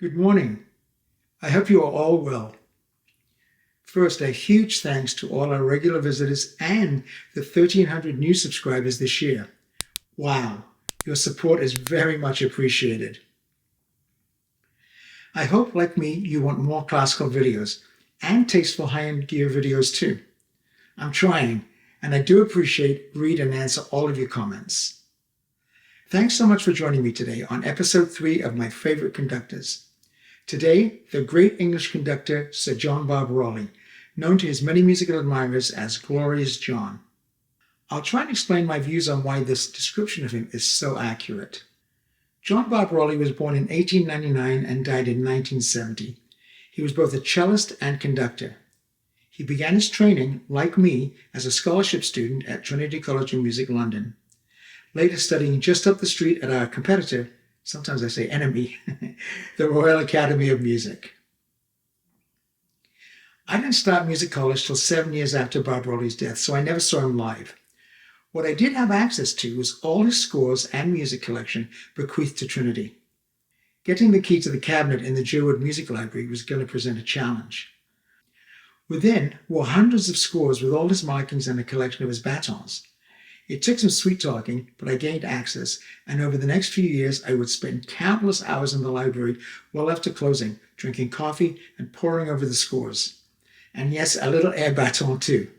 Good morning. I hope you are all well. First, a huge thanks to all our regular visitors and the 1,300 new subscribers this year. Wow, your support is very much appreciated. I hope, like me, you want more classical videos and tasteful high-end gear videos too. I'm trying, and I do appreciate, read, and answer all of your comments. Thanks so much for joining me today on episode 3 of my favorite conductors. Today, the great English conductor Sir John Barbirolli, known to his many musical admirers as Glorious John. I'll try and explain my views on why this description of him is so accurate. John Barbirolli was born in 1899 and died in 1970. He was both a cellist and conductor. He began his training, like me, as a scholarship student at Trinity College of Music, London. Later studying just up the street at our competitor, sometimes I say enemy, the Royal Academy of Music. I didn't start music college till 7 years after Barbirolli's death, so I never saw him live. What I did have access to was all his scores and music collection bequeathed to Trinity. Getting the key to the cabinet in the Jerwood Music Library was going to present a challenge. Within were hundreds of scores with all his markings and a collection of his batons. It took some sweet talking, but I gained access, and over the next few years I would spend countless hours in the library well after closing, drinking coffee and poring over the scores. And yes, a little air baton too.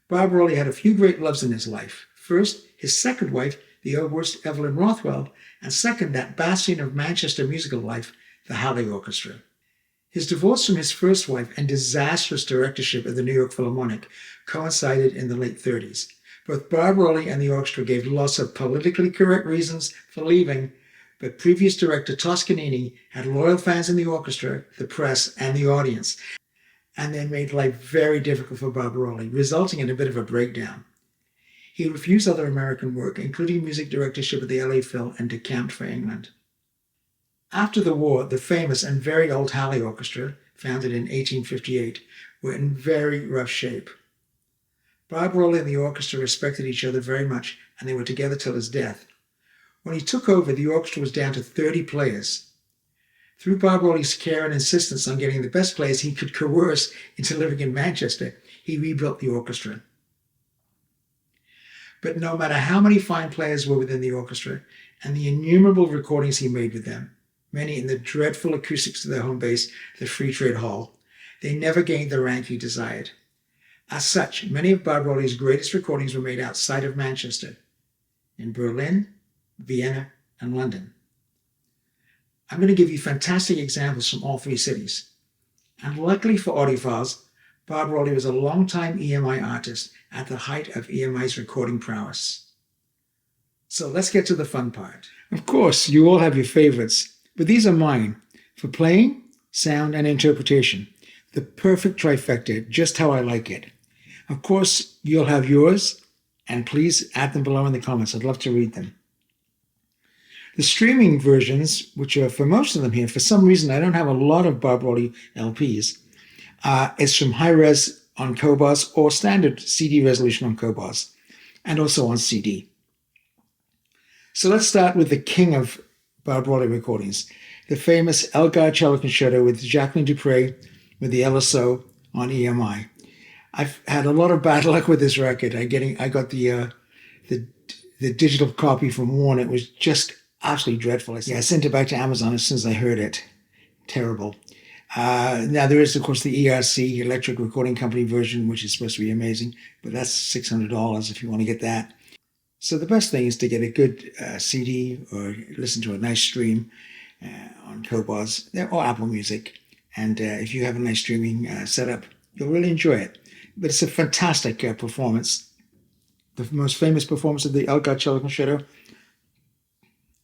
Barbirolli had a few great loves in his life. First, his second wife, the oboist Evelyn Rothwell, and second, that bastion of Manchester musical life, the Halley Orchestra. His divorce from his first wife and disastrous directorship of the New York Philharmonic coincided in the late 30s. Both Barbirolli and the orchestra gave lots of politically correct reasons for leaving, but previous director Toscanini had loyal fans in the orchestra, the press, and the audience, and they made life very difficult for Barbirolli, resulting in a bit of a breakdown. He refused other American work, including music directorship at the LA Phil, and decamped for England. After the war, the famous and very old Halley Orchestra, founded in 1858, were in very rough shape. Barbirolli and the orchestra respected each other very much, and they were together till his death. When he took over, the orchestra was down to 30 players. Through Barbirolli's care and insistence on getting the best players he could coerce into living in Manchester, he rebuilt the orchestra. But no matter how many fine players were within the orchestra, and the innumerable recordings he made with them, many in the dreadful acoustics of their home base, the Free Trade Hall, they never gained the rank he desired. As such, many of Barbirolli's greatest recordings were made outside of Manchester, in Berlin, Vienna, and London. I'm going to give you fantastic examples from all three cities. And luckily for audiophiles, Barbirolli was a long-time EMI artist at the height of EMI's recording prowess. So let's get to the fun part. Of course, you all have your favorites, but these are mine, for playing, sound, and interpretation. The perfect trifecta, just how I like it. Of course, you'll have yours, and please add them below in the comments. I'd love to read them. The streaming versions, which are for most of them here, for some reason I don't have a lot of Barbirolli LPs, is from high-res on Cobas or standard CD resolution on Cobas, and also on CD. So let's start with the king of Barbirolli recordings, the famous Elgar Cello Concerto with Jacqueline Dupre with the LSO on EMI. I've had a lot of bad luck with this record. I got the digital copy from Warner. It was just absolutely dreadful. I sent it back to Amazon as soon as I heard it. Terrible. Now there is, of course, the ERC, Electric Recording Company version, which is supposed to be amazing, but that's $600 if you want to get that. So the best thing is to get a good CD or listen to a nice stream on Cobas or Apple Music. And if you have a nice streaming setup, you'll really enjoy it. But it's a fantastic performance. The most famous performance of the Elgar Cello Concerto.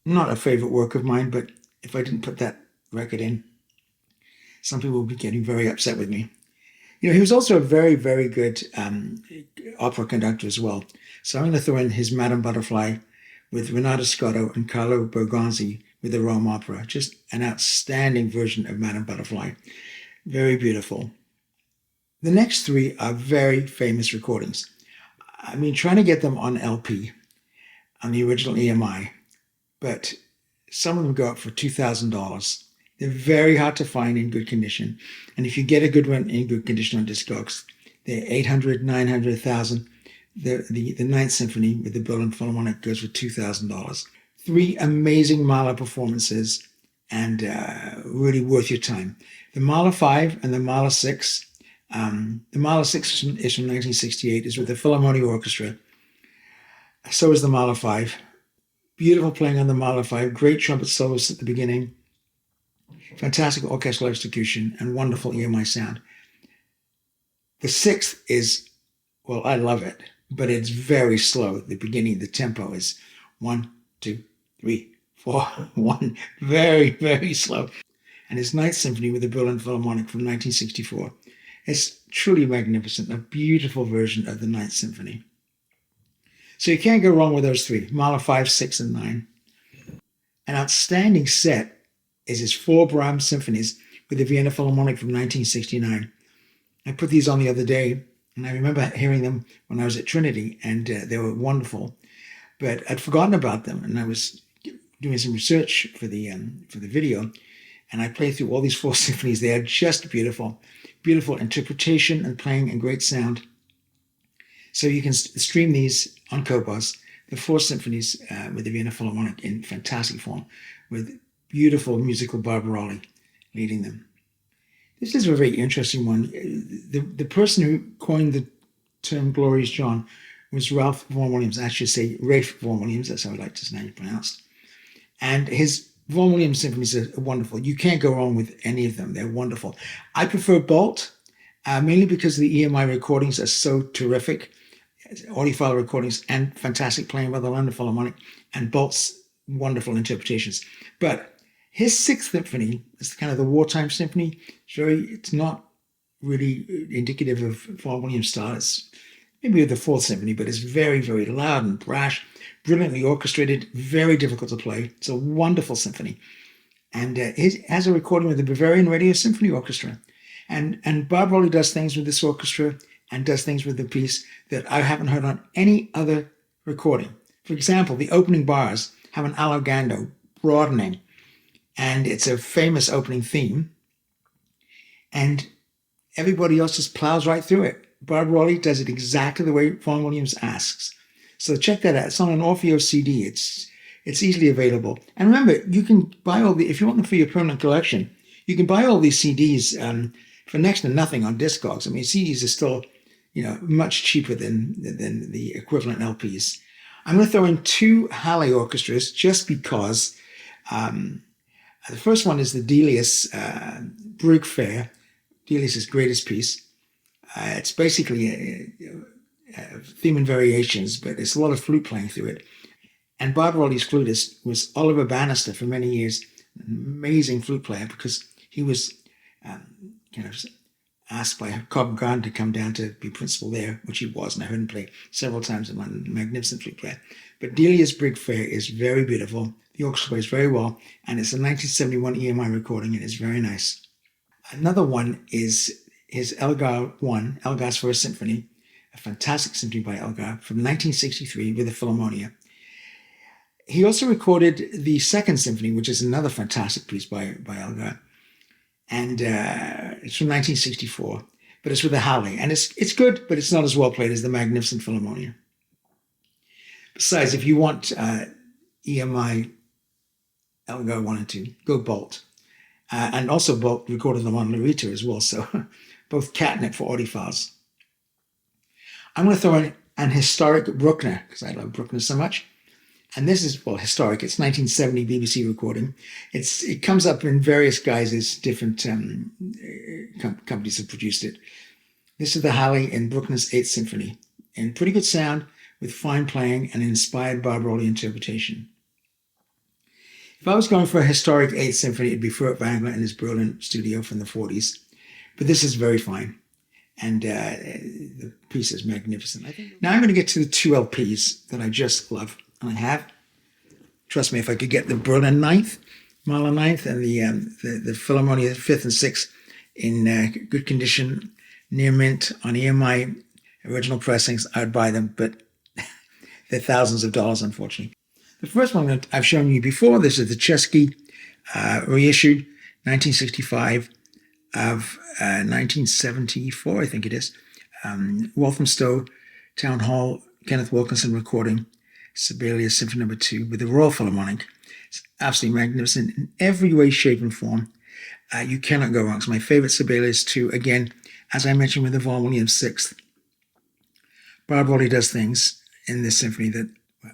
Not a favorite work of mine, but if I didn't put that record in, some people would be getting very upset with me. You know, he was also a very, very good opera conductor as well. So I'm going to throw in his Madame Butterfly with Renato Scotto and Carlo Bergonzi with the Rome Opera. Just an outstanding version of Madame Butterfly. Very beautiful. The next three are very famous recordings. I mean, trying to get them on LP, on the original EMI, but Some of them go up for $2,000. They're very hard to find in good condition. And if you get a good one in good condition on Discogs, they're 800, 900, 1,000. The Ninth Symphony with the Berlin Philharmonic goes for $2,000. Three amazing Mahler performances, and really worth your time. The Mahler 5 and the Mahler 6. The Mahler 6 is from 1968, is with the Philharmonic Orchestra. So is the Mahler 5. Beautiful playing on the Mahler 5, great trumpet solos at the beginning, fantastic orchestral execution, and wonderful EMI sound. The 6th is, well, I love it, but it's very slow. The beginning, the tempo is 1, 2, 3, 4, 1, very, very slow. And his Ninth Symphony with the Berlin Philharmonic from 1964. It's truly magnificent, a beautiful version of the Ninth Symphony. So you can't go wrong with those three, Mahler 5, 6, and 9. An outstanding set is his 4 Brahms symphonies with the Vienna Philharmonic from 1969. I put these on the other day, and I remember hearing them when I was at Trinity, and they were wonderful. But I'd forgotten about them, and I was doing some research for the video, and I played through all these 4 symphonies. They are just beautiful, beautiful interpretation and playing and great sound. So you can stream these on Cobos, the 4 symphonies with the Vienna Philharmonic in fantastic form, with beautiful musical Barbirolli leading them. This is a very interesting one. The person who coined the term Glorious John was Ralph Vaughan Williams. I should say Rafe Vaughan Williams. That's how I like his name pronounced. And his Vaughan Williams symphonies are wonderful. You can't go wrong with any of them. They're wonderful. I prefer Bolt, mainly because the EMI recordings are so terrific. Audiophile recordings and fantastic playing by the London Philharmonic, and Bolt's wonderful interpretations. But his 6th symphony is kind of the wartime symphony. It's not really indicative of Vaughan Williams' style. It's maybe with the 4th symphony, but it's very, very loud and brash, brilliantly orchestrated, very difficult to play. It's a wonderful symphony. And it has a recording with the Bavarian Radio Symphony Orchestra. And Barbirolli does things with this orchestra and does things with the piece that I haven't heard on any other recording. For example, the opening bars have an allegando, broadening, and it's a famous opening theme, and everybody else just plows right through it. Barbirolli does it exactly the way Vaughan Williams asks. So check that out. It's on an Orfeo CD. It's easily available. And remember, you can buy if you want them for your permanent collection, you can buy all these CDs for next to nothing on Discogs. I mean, CDs are still, much cheaper than the equivalent LPs. I'm going to throw in 2 Halle orchestras just because. The first one is the Delius Brugg Fair, Delius' greatest piece. It's basically a theme and variations, but it's a lot of flute playing through it. And Barbirolli's flutist was Oliver Bannister for many years, an amazing flute player, because he was asked by Cobham Garden to come down to be principal there, which he was, and I heard him play several times in London. Magnificent flute player. But Delius Brugg Fair is very beautiful. The orchestra plays very well, and it's a 1971 EMI recording, and it's very nice. Another one is his Elgar 1, Elgar's First Symphony, a fantastic symphony by Elgar from 1963 with the Philharmonia. He also recorded the Second Symphony, which is another fantastic piece by Elgar, and it's from 1964, but it's with the Halle, and it's good, but it's not as well played as the magnificent Philharmonia. Besides, if you want EMI Elgar 1 and 2, go Bolt. And also Bolt recorded them on Lurita as well, so both catnip for audiophiles. I'm going to throw in an historic Bruckner, because I love Bruckner so much. And this is, historic. It's 1970 BBC recording. It comes up in various guises. Different companies have produced it. This is the Halle in Bruckner's 8th Symphony, in pretty good sound, with fine playing and inspired Barbirolli interpretation. If I was going for a historic 8th Symphony, it'd be Furt Wagner in his Berlin studio from the 40s. But this is very fine. And the piece is magnificent. Now I'm going to get to the 2 LPs that I just love. And I have. Trust me, if I could get the Berlin 9th, Mahler 9th, and the Philharmonia 5th and 6th in good condition, near mint, on EMI original pressings, I would buy them. But they're thousands of dollars, unfortunately. The first one that I've shown you before, this is the Chesky reissued 1965 of 1974, I think it is. Walthamstow Town Hall, Kenneth Wilkinson recording, Sibelius Symphony No. 2 with the Royal Philharmonic. It's absolutely magnificent in every way, shape, and form. You cannot go wrong. It's my favorite Sibelius 2. Again, as I mentioned with the Vaughan Williams 6th, Barbirolli does things in this symphony that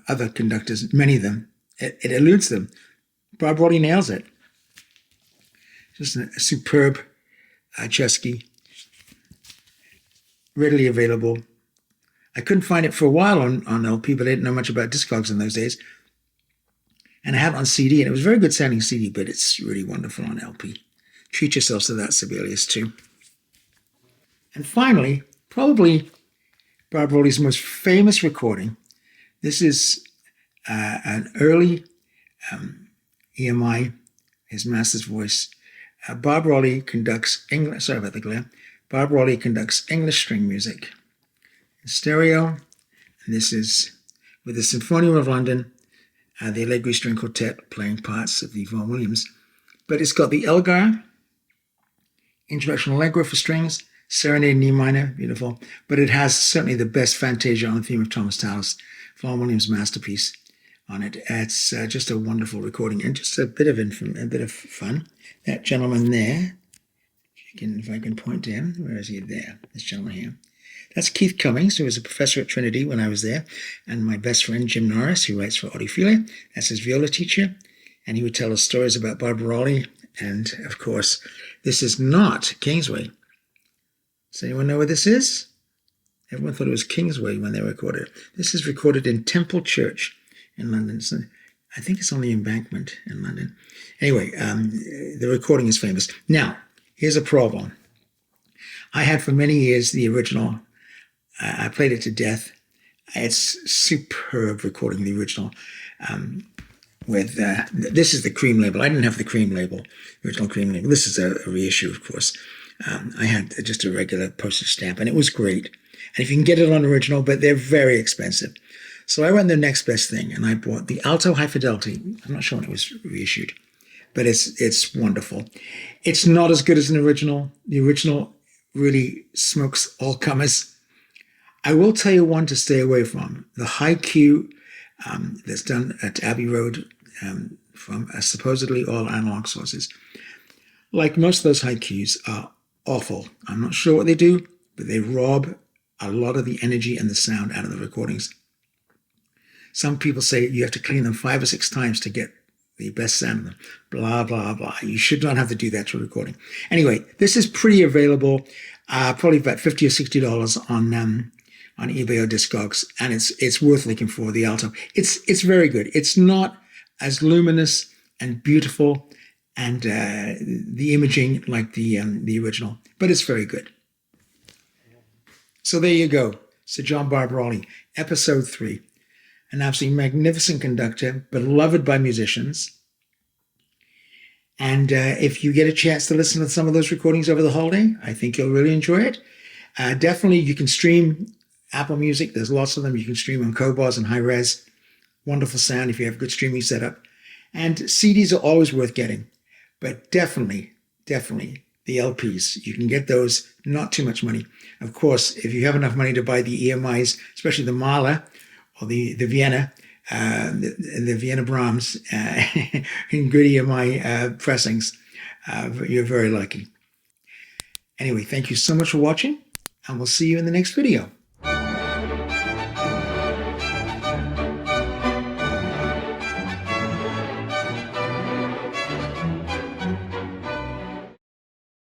other conductors, many of them, it eludes them. Barbirolli nails it. Just a superb Chesky, readily available. I couldn't find it for a while on LP, but I didn't know much about Discogs in those days. And I had it on CD, and it was a very good sounding CD, but it's really wonderful on LP. Treat yourselves to that Sibelius too. And finally, probably Barbirolli's most famous recording. This is an early EMI, his master's voice. Barbirolli conducts English. Sorry about the glare. Barbirolli conducts English string music in stereo, and this is with the Sinfonium of London, the Allegri String Quartet playing parts of the Vaughan Williams. But it's got the Elgar, Introduction Allegro for strings, Serenade in E minor, beautiful. But it has certainly the best Fantasia on the theme of Thomas Tallis, Vaughan Williams' masterpiece on it. It's just a wonderful recording and just a bit of fun. That gentleman there, if I can point to him, where is he there? This gentleman here. That's Keith Cummings, who was a professor at Trinity when I was there, and my best friend Jim Norris, who writes for Audiophile. That's his viola teacher, and he would tell us stories about Barbirolli. And of course, this is not Kingsway. Does anyone know where this is? Everyone thought it was Kingsway when they recorded it. This is recorded in Temple Church in London. So I think it's on the Embankment in London. Anyway, the recording is famous. Now, here's a problem. I had for many years the original. I played it to death. It's superb recording, the original. This is the cream label. I didn't have the cream label, original cream label. This is a reissue, of course. I had just a regular postage stamp, and it was great. And if you can get it on original, but they're very expensive. So I went the next best thing, and I bought the Alto High Fidelity. I'm not sure when it was reissued, but it's wonderful. It's not as good as an original. The original really smokes all comers. I will tell you one to stay away from. The high Q that's done at Abbey Road from supposedly all analog sources. Like most of those high Qs are awful. I'm not sure what they do, but they rob a lot of the energy and the sound out of the recordings. Some people say you have to clean them 5 or 6 times to get the best sound of them. Blah, blah, blah. You should not have to do that to a recording. Anyway, this is pretty available, probably about $50 or $60 on eBay or Discogs, and it's worth looking for, the Alto. It's very good. It's not as luminous and beautiful and the imaging like the original, but it's very good. So there you go. Sir John Barbirolli, Episode 3. An absolutely magnificent conductor, beloved by musicians. And if you get a chance to listen to some of those recordings over the holiday, I think you'll really enjoy it. Definitely, you can stream Apple Music. There's lots of them. You can stream on Cobars and high res. Wonderful sound if you have a good streaming setup. And CDs are always worth getting. But definitely the LPs. You can get those, not too much money. Of course, if you have enough money to buy the EMIs, especially the Mahler or the Vienna, the Vienna Brahms in good EMI pressings, you're very lucky. Anyway, thank you so much for watching, and we'll see you in the next video.